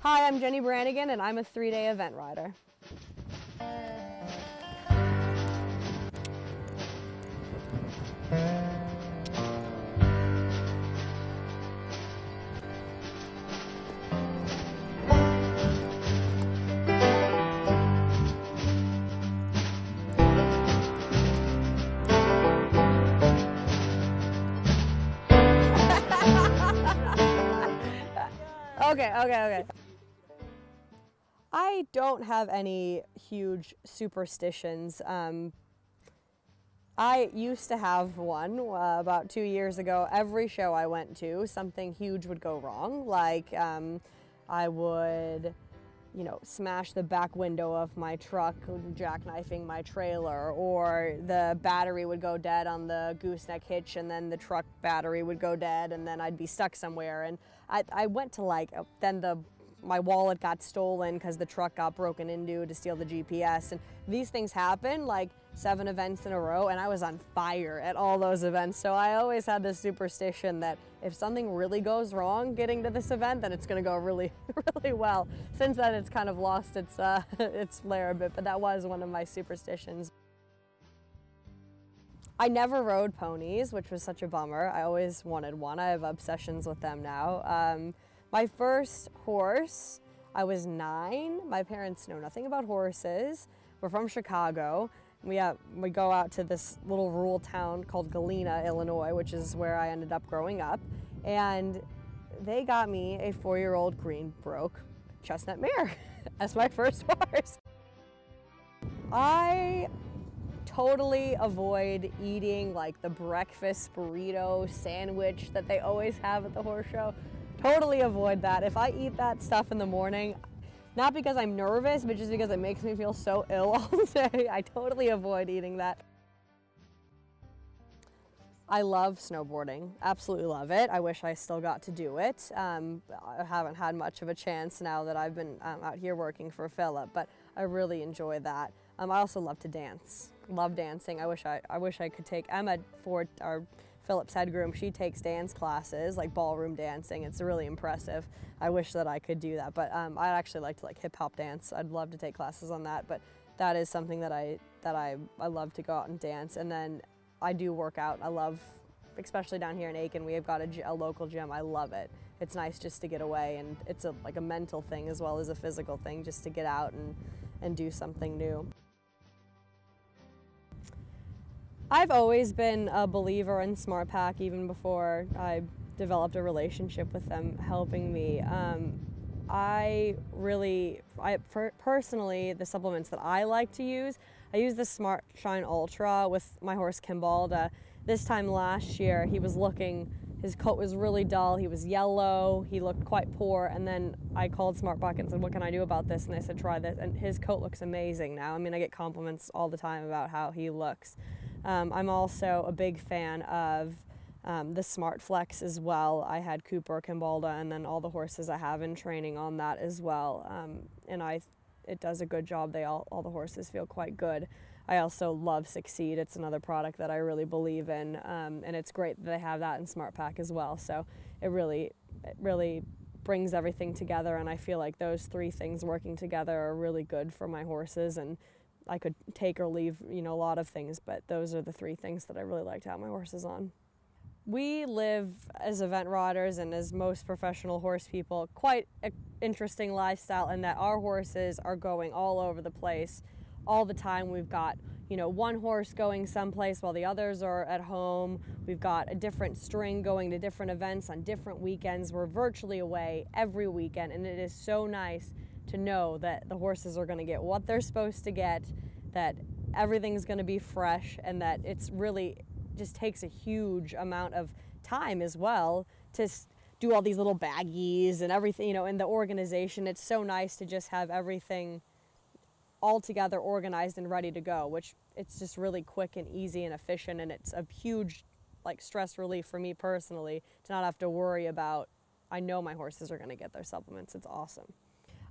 Hi, I'm Jennie Brannigan, and I'm a 3-day event rider. Okay. I don't have any huge superstitions. I used to have one about 2 years ago. Every show I went to, something huge would go wrong. Like I would, smash the back window of my truck, jackknifing my trailer, or the battery would go dead on the gooseneck hitch, and then the truck battery would go dead, and then I'd be stuck somewhere. And I went to my wallet got stolen because the truck got broken into to steal the GPS, and these things happen like 7 events in a row, and I was on fire at all those events. So I always had this superstition that if something really goes wrong getting to this event, then it's going to go really, really well. Since then, it's kind of lost its its flair a bit, but that was one of my superstitions. I never rode ponies, which was such a bummer. I always wanted one. I have obsessions with them now. My first horse, I was 9. My parents know nothing about horses. We're from Chicago. We go out to this little rural town called Galena, Illinois, which is where I ended up growing up. And they got me a 4-year-old Greenbroke chestnut mare as my first horse. I totally avoid eating like the breakfast burrito sandwich that they always have at the horse show. Totally avoid that. If I eat that stuff in the morning, not because I'm nervous, but just because it makes me feel so ill all day, I totally avoid eating that. I love snowboarding, absolutely love it. I wish I still got to do it. I haven't had much of a chance now that I've been out here working for Philip, but I really enjoy that. I also love to dance, love dancing. I wish I could take Emma Ford, our Philip's head groom. She takes dance classes, like ballroom dancing. It's really impressive. I wish that I could do that, but I'd actually like to hip hop dance. I'd love to take classes on that, but that is something that I love to go out and dance. And then I do work out. I love, especially down here in Aiken, we have got a local gym. I love it. It's nice just to get away, and it's like a mental thing as well as a physical thing, just to get out and do something new. I've always been a believer in SmartPak, even before I developed a relationship with them helping me. Personally, the supplements that I like to use, I use the Smart Shine Ultra with my horse Kimbalda. This time last year, his coat was really dull, he was yellow, he looked quite poor, and then I called SmartPak and said, what can I do about this? And they said, try this, and his coat looks amazing now. I mean, I get compliments all the time about how he looks. I'm also a big fan of the Smart Flex as well. I had Cooper, Kimbalda, and then all the horses I have in training on that as well. And it does a good job. All the horses feel quite good. I also love Succeed. It's another product that I really believe in, and it's great that they have that in SmartPak as well. So it really brings everything together, and I feel like those 3 things working together are really good for my horses. And I could take or leave, a lot of things, but those are the 3 things that I really like to have my horses on. We live as event riders and as most professional horse people, quite an interesting lifestyle in that our horses are going all over the place all the time. We've got, one horse going someplace while the others are at home. We've got a different string going to different events on different weekends. We're virtually away every weekend, and it is so nice to know that the horses are going to get what they're supposed to get, that everything's going to be fresh, and that it's really just takes a huge amount of time as well to do all these little baggies and everything, in the organization. It's so nice to just have everything all together, organized and ready to go, which it's just really quick and easy and efficient, and it's a huge stress relief for me personally to not have to worry about, I know my horses are going to get their supplements. It's awesome.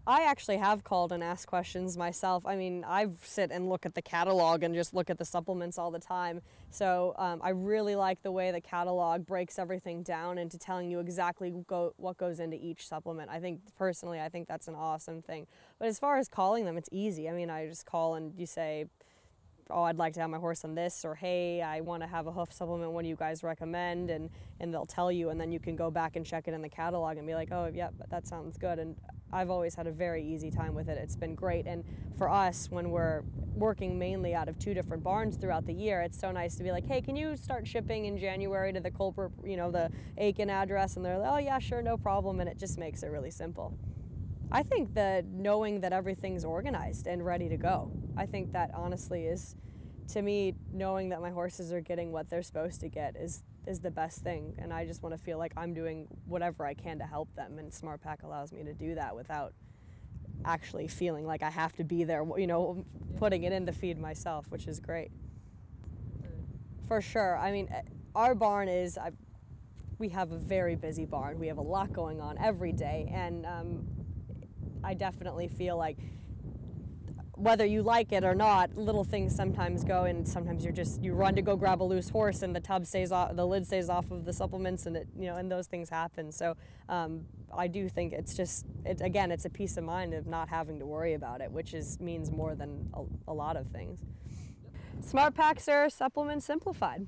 I actually have called and asked questions myself. I mean, I've sit and look at the catalog and just look at the supplements all the time. So I really like the way the catalog breaks everything down into telling you exactly what goes into each supplement. I think personally, I think that's an awesome thing. But as far as calling them, it's easy. I mean, I just call and you say, oh, I'd like to have my horse on this, or hey, I want to have a hoof supplement, what do you guys recommend? And they'll tell you, and then you can go back and check it in the catalog and be like, oh, yeah, that sounds good. And I've always had a very easy time with it. It's been great. And for us, when we're working mainly out of 2 different barns throughout the year, it's so nice to be like, hey, can you start shipping in January to the Culper, the Aiken address? And they're like, oh, yeah, sure, no problem. And it just makes it really simple. I think that knowing that everything's organized and ready to go, I think that honestly is, to me, knowing that my horses are getting what they're supposed to get is the best thing. And I just want to feel like I'm doing whatever I can to help them. And SmartPak allows me to do that without actually feeling like I have to be there, putting it in the feed myself, which is great. For sure. I mean, our barn is, we have a very busy barn. We have a lot going on every day. And I definitely feel like whether you like it or not, little things sometimes go, and sometimes you run to go grab a loose horse and the lid stays off of the supplements, and and those things happen. So I do think it's a peace of mind of not having to worry about it, which means more than a lot of things. SmartPaks are supplements simplified.